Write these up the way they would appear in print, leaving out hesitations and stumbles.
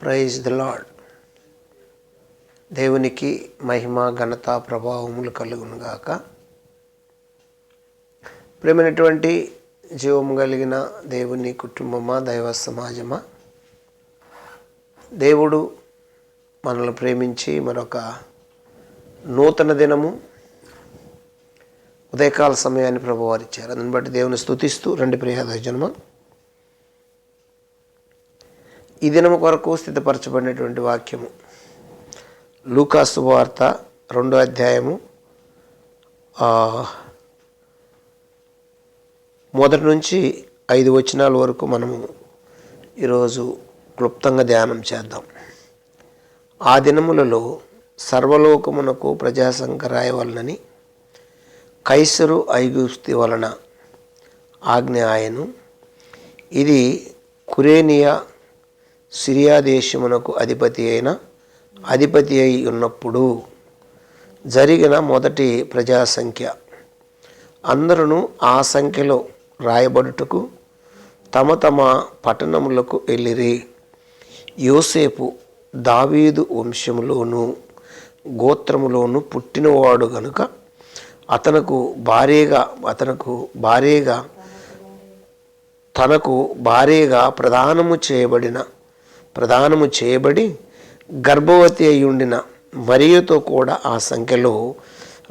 Praise the lord. దేవునికి మహిమ ఘనత ప్రభావములు కలుగునుగాక. ప్రేమైనటువంటి జీవము కలిగిన దేవుని కుటుంబమా, దైవ సమాజమా, దేవుడు మనల్ని ప్రేమించి మరొక నూతన దినము ఉదయకాల సమయాన్ని ప్రభువారు ఇచ్చారు. అందుని బట్టి దేవుని స్తుతిస్తూ రండి ప్రియ దైవజనమా, ఈ దినము కొరకు స్థితపరచబడినటువంటి వాక్యము లూకా శుభవార్త 2వ అధ్యాయము 1 నుంచి 5 వచనాల వరకు మనము ఈరోజు క్లుప్తంగా ధ్యానం చేద్దాం. ఆ దినములలో సర్వలోకమునకు ప్రజాసంఖ్య రాయవలనని కైసరు ఐగుప్తు వలన ఆజ్ఞ ఆయను. ఇది కురేనియా సిరియా దేశమునకు అధిపతి అయి ఉన్నప్పుడు జరిగిన మొదటి ప్రజాసంఖ్య. అందరూ ఆ సంఖ్యలో రాయబడుటకు తమ తమ పట్టణములకు వెళ్ళిరి. యోసేపు దావీదు వంశములోను గోత్రములోను పుట్టినవాడు గనుక తనకు భార్యగా ప్రదానము చేయబడి గర్భవతి అయి ఉండిన మరియతో కూడా ఆ సంఖ్యలో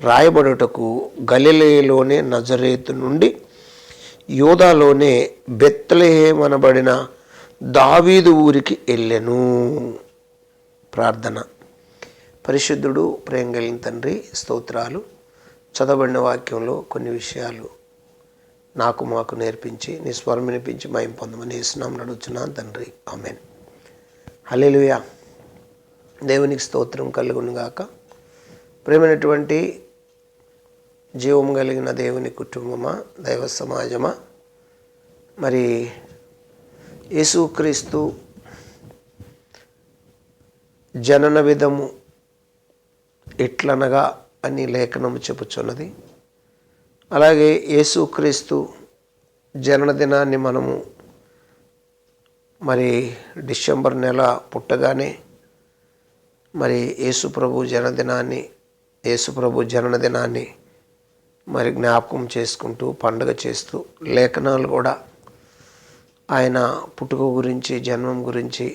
రాయబడుటకు గలిలయలోనే నజరేతు నుండి యూదాలోనే బెత్లెహేము అనబడిన దావీదు ఊరికి వెళ్ళెను. ప్రార్థన. పరిశుద్ధుడు, ప్రేమ కలిగిన తండ్రి, స్తోత్రాలు. చదవబడిన వాక్యంలో కొన్ని విషయాలు మాకు నేర్పించి నీ స్వరం వినిపించి మహిమ పొందమని యేసునామమున అడుగుచున్నాను తండ్రి, ఆమేన్. హల్లెలూయా. దేవునికి స్తోత్రం కలుగునుగాక. ప్రేమైనటువంటి జీవం కలిగిన దేవుని కుటుంబమా, దైవ సమాజమా, మరి యేసుక్రీస్తు జనన విధము ఎట్లనగా అని లేఖనము చెప్పుచున్నది. అలాగే యేసుక్రీస్తు జన్మదినాన్ని మనము మరి డిసెంబర్ నెల పుట్టగానే మరి యేసుప్రభు జన్మదినాన్ని మరి జ్ఞాపకం చేసుకుంటూ పండుగ చేస్తూ లేఖనాలు కూడా ఆయన పుట్టుక గురించి, జన్మం గురించి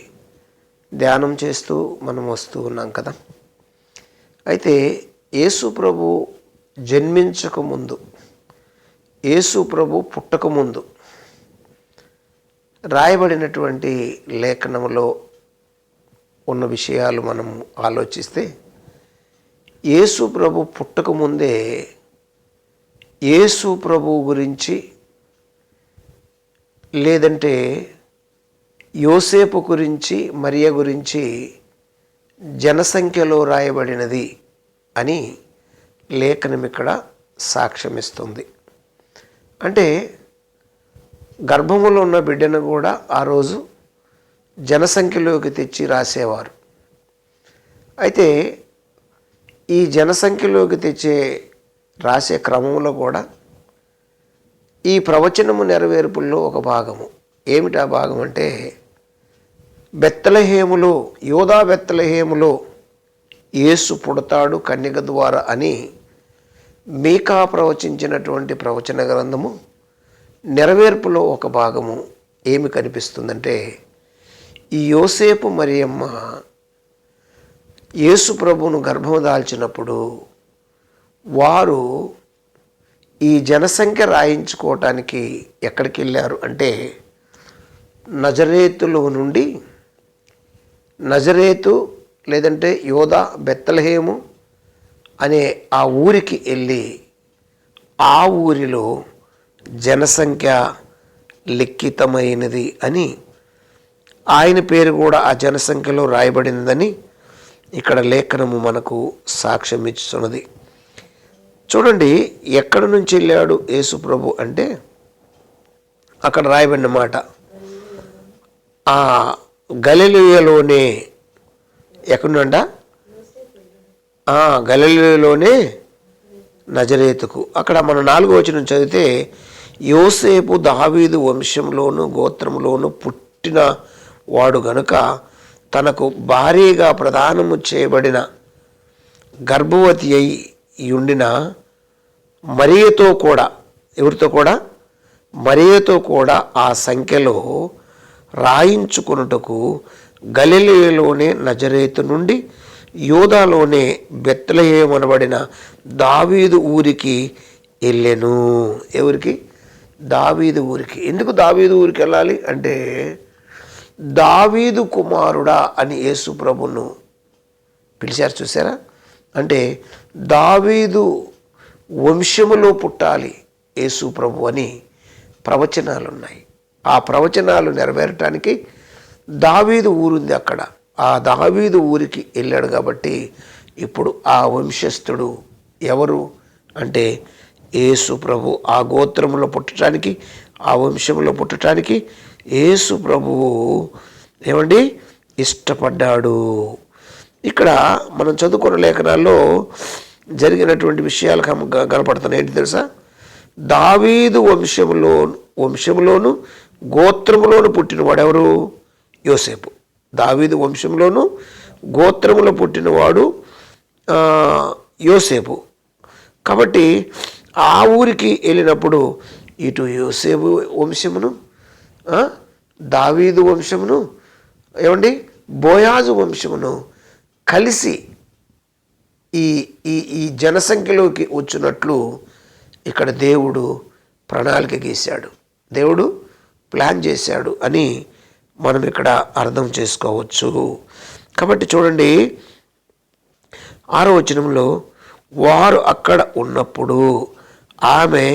ధ్యానం చేస్తూ మనం వస్తూ ఉన్నాం కదా. అయితే యేసుప్రభు జన్మించకముందు, యేసుప్రభు పుట్టకముందు రాయబడినటువంటి లేఖనములో ఉన్న విషయాలు మనం ఆలోచిస్తే, యేసుప్రభు పుట్టకముందే యేసుప్రభు గురించి, లేదంటే యోసేపు గురించి, మరియ గురించి జనసంఖ్యలో రాయబడినది అని లేఖనం ఇక్కడ సాక్ష్యమిస్తుంది. అంటే గర్భములో ఉన్న బిడ్డను కూడా ఆ రోజు జనసంఖ్యలోకి తెచ్చి రాసేవారు. అయితే ఈ జనసంఖ్యలోకి రాసే క్రమంలో కూడా ఈ ప్రవచనము నెరవేర్పుల్లో ఒక భాగము. ఏమిటా భాగం అంటే, బెత్లెహేములో, యూదా బెత్లెహేములో యేసు పుడతాడు కన్యక ద్వారా అని మీకా ప్రవచించినటువంటి ప్రవచన గ్రంథము నెరవేర్పులో ఒక భాగము ఏమి కనిపిస్తుందంటే, ఈ యోసేపు మరియమ్మ యేసు ప్రభువును గర్భము దాల్చినప్పుడు వారు ఈ జనసంఖ్య రాయించుకోవటానికి ఎక్కడికి వెళ్ళారు అంటే, నజరేతు లేదంటే యూదా బెత్లెహేము అనే ఆ ఊరికి వెళ్ళి ఆ ఊరిలో జనసంఖ్య లిఖితమైనది అని, ఆయన పేరు కూడా ఆ జనసంఖ్యలో రాయబడిందని ఇక్కడ లేఖనము మనకు సాక్ష్యం ఇస్తున్నది. చూడండి, ఎక్కడి నుంచి వెళ్ళాడు యేసు ప్రభు అంటే, అక్కడ రాయబడిన మాట, ఆ గలిలయలోనే, ఎక్కడుండ గలిలయలోనే నజరేతుకు. అక్కడ మనం 4వ వచనం చదివితే, యోసేపు దావీదు వంశంలోను గోత్రంలోను పుట్టిన వాడు గనుక తనకు భారీగా ప్రదానము చేయబడిన గర్భవతి అయి ఉండిన మరియతో కూడా, ఎవరితో కూడా? మరియతో కూడా ఆ సంఖ్యలో రాయించుకొనుటకు గలిలయలోనే నజరేతు నుండి యూదాలోనే బెత్లెహేము అనబడిన దావీదు ఊరికి వెళ్ళెను. ఎవరికి? దావీదు ఊరికి. ఎందుకు దావీదు ఊరికి వెళ్ళాలి అంటే, దావీదు కుమారుడా అని యేసు ప్రభును పిలిచారు. చూసారా? అంటే దావీదు వంశములో పుట్టాలి యేసు ప్రభు అని ప్రవచనాలు ఉన్నాయి. ఆ ప్రవచనాలు నెరవేరటానికి దావీదు ఊరుంది అక్కడ. ఆ దావీదు ఊరికి వెళ్ళాడు కాబట్టి ఇప్పుడు ఆ వంశస్థుడు ఎవరు అంటే యేసు ప్రభు. ఆ గోత్రములో పుట్టడానికి, ఆ వంశంలో పుట్టడానికి యేసు ప్రభువు ఏమండి ఇష్టపడ్డాడు. ఇక్కడ మనం చదువుకున్న లేఖనాల్లో జరిగినటువంటి విషయాలు కనపడుతున్నాయి. ఏంటి తెలుసా? దావీదు వంశములోను గోత్రములోను పుట్టినవాడు ఎవరు? యోసేపు. దావీదు వంశంలోను గోత్రములో పుట్టినవాడు యోసేపు. కాబట్టి ఆ ఊరికి వెళ్ళినప్పుడు ఇటు యోసేపు వంశమును, దావీదు వంశమును, ఏమండి బోయాజు వంశమును కలిసి ఈ ఈ ఈ జనసంఖ్యలోకి వచ్చినట్లు ఇక్కడ దేవుడు ప్రణాళిక గీశాడు, దేవుడు ప్లాన్ చేశాడు అని మనం ఇక్కడ అర్థం చేసుకోవచ్చు. కాబట్టి చూడండి 6వ వచనంలో, వారు అక్కడ ఉన్నప్పుడు ఆమె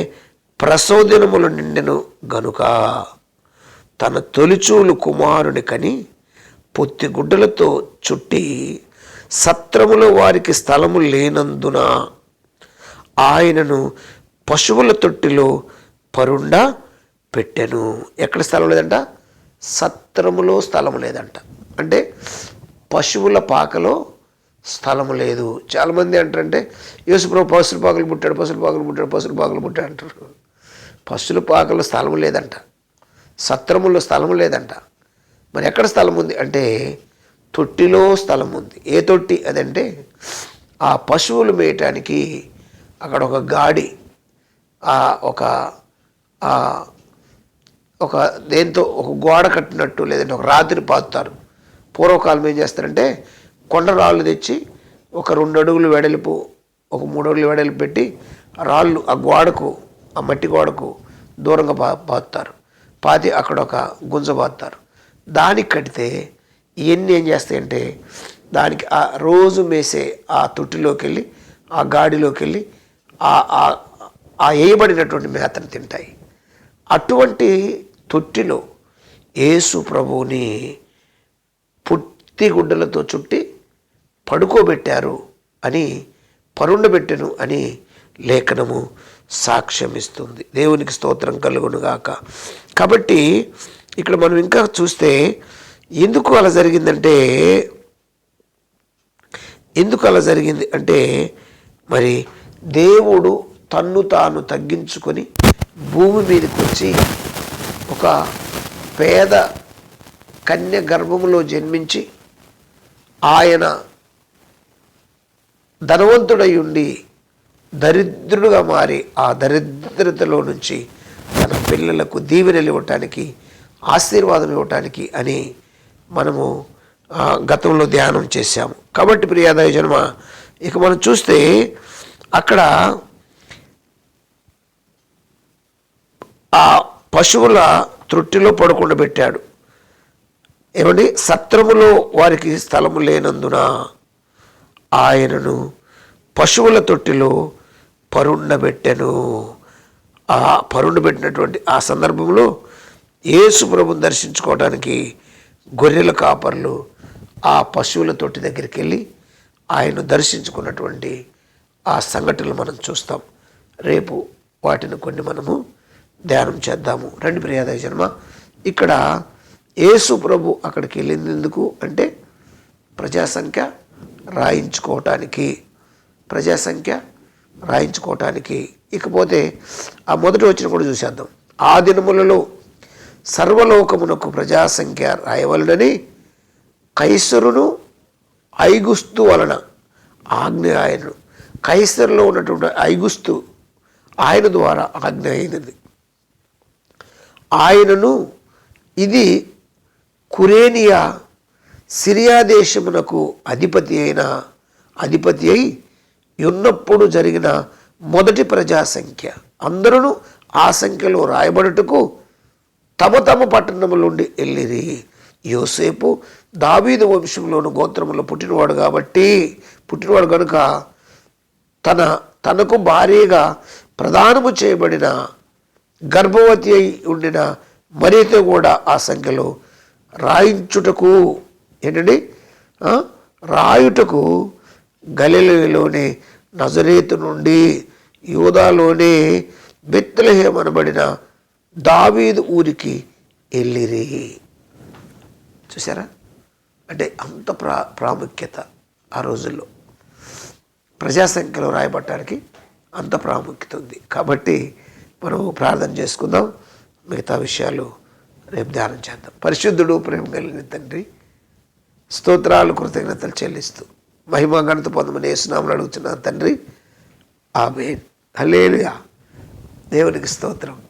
ప్రసోదనములు నిండెను గనుక తన తొలిచూలు కుమారుని కని పొత్తిగుడ్డలతో చుట్టి సత్రములో వారికి స్థలము లేనందున ఆయనను పశువుల తొట్టిలో పరుండ పెట్టెను. ఎక్కడ స్థలం లేదంట? సత్రములో స్థలము లేదంట. అంటే పశువుల పాకలో స్థలము లేదు. చాలామంది అంటారంటే యేసుప్రభు పశువుల పాకలు పుట్టాడు, పశువుల పాకలు పుట్టాడు, పశువుల పాకలు పుట్టాడు అంటారు. పశువుల పాకలో స్థలము లేదంట, సత్రములో స్థలము లేదంట. మరి ఎక్కడ స్థలం ఉంది అంటే తొట్టిలో స్థలం ఉంది. ఏ తొట్టి అదంటే ఆ పశువులు మేయటానికి అక్కడ ఒక గాడి, ఒక దేంతో ఒక గోడ కట్టినట్టు, లేదంటే ఒక రాత్రి పాతుతారు. పూర్వకాలం ఏం చేస్తారంటే కొండరాళ్ళు తెచ్చి ఒక 2 అడుగులు వెడల్పు, ఒక 3 అడుగులు వెడల్పు పెట్టి రాళ్ళు ఆ గోడకు, ఆ మట్టి గోడకు దూరంగా పాతుతారు. పాతి అక్కడ ఒక గుంజ పాతుతారు. దానికి కడితే ఇవన్నీ ఏం చేస్తాయంటే దానికి ఆ రోజు మేసే ఆ తొట్టిలోకి వెళ్ళి, ఆ గాడిలోకి వెళ్ళి ఆ వేయబడినటువంటి మేతను తింటాయి. అటువంటి తొట్టిలో యేసు ప్రభువుని పుత్తి గుడ్డలతో చుట్టి పడుకోబెట్టారు అని, పరుండబెట్టెను అని లేఖనము సాక్ష్యమిస్తుంది. దేవునికి స్తోత్రం కలుగునుగాక. కాబట్టి ఇక్కడ మనం ఇంకా చూస్తే ఎందుకు అలా జరిగింది అంటే మరి దేవుడు తన్ను తాను తగ్గించుకొని భూమి మీదకి వచ్చి ఒక పేద కన్య గర్భములో జన్మించి ఆయన ధనవంతుడై ఉండి దరిద్రుడుగా మారి ఆ దరిద్రతలో నుంచి తన పిల్లలకు దీవెనలు ఇవ్వటానికి, ఆశీర్వాదం ఇవ్వటానికి అని మనము గతంలో ధ్యానం చేశాము. కాబట్టి ప్రియ దైవజనమ, ఇక మనం చూస్తే అక్కడ ఆ పశువుల త్రొట్టిలో పడుకుండబెట్టాడు. ఏమండి? సత్రములో వారికి స్థలము లేనందున ఆయనను పశువుల తొట్టిలో పరుండబెట్టెను. ఆ పరుండబెట్టినటువంటి ఆ సందర్భంలో యేసు ప్రభువుని దర్శించుకోవడానికి గొర్రెల కాపర్లు ఆ పశువుల తొట్టి దగ్గరికి వెళ్ళి ఆయన దర్శించుకున్నటువంటి ఆ సంఘటనలు మనం చూస్తాం. రేపు వాటిని కొన్ని మనము ధ్యానం చేద్దాము. రండి ప్రియ దైవజనమ, ఇక్కడ యేసు ప్రభు అక్కడికి వెళ్ళింది ఎందుకు అంటే ప్రజాసంఖ్య రాయించుకోవటానికి. ఇకపోతే ఆ మొదటి వచ్చిన కూడా చూసేద్దాం. ఆ దినములలో సర్వలోకమునకు ప్రజాసంఖ్య రాయవలనని కైసరును ఐగుస్తు వలన ఆజ్ఞ ఆయనను, కైసరులో ఉన్నటువంటి ఐగుస్తు ఆయన ద్వారా ఆజ్ఞ అయినది. ఆయనను ఇది కురేనియా సిరియా దేశమునకు అధిపతి అయి ఉన్నప్పుడు జరిగిన మొదటి ప్రజా సంఖ్య. అందరూ ఆ సంఖ్యలో రాయబడుటకు తమ తమ పట్టణముల నుండి వెళ్ళిరి. యోసేపు దావీదు వంశంలోని గోత్రములో పుట్టినవాడు కనుక తనకు భార్యగా ప్రదానము చేయబడిన గర్భవతి అయి ఉండిన మరియతో కూడా ఆ సంఖ్యలో రాయించుటకు రాయుటకు గలిలయలోని నజరేతు నుండి యూదాలోనే బెత్లెహేము అనబడిన దావీదు ఊరికి వెళ్ళిరి. చూసారా? అంటే అంత ప్రాముఖ్యత ఆ రోజుల్లో ప్రజాసంఖ్యలో రాయబట్టడానికి అంత ప్రాముఖ్యత ఉంది. కాబట్టి మనం ప్రార్థన చేసుకుందాం. మిగతా విషయాలు రేపు ధ్యానం చేద్దాం. పరిశుద్ధుడు, ప్రేమ కలిగిన తండ్రి, స్తోత్రాలు, కృతజ్ఞతలు చెల్లిస్తూ మహిమ ఘనత పొందమని యేసునామములో అడుగుతున్నాను తండ్రి. ఆమేన్. హల్లెలూయా. దేవునికి స్తోత్రం.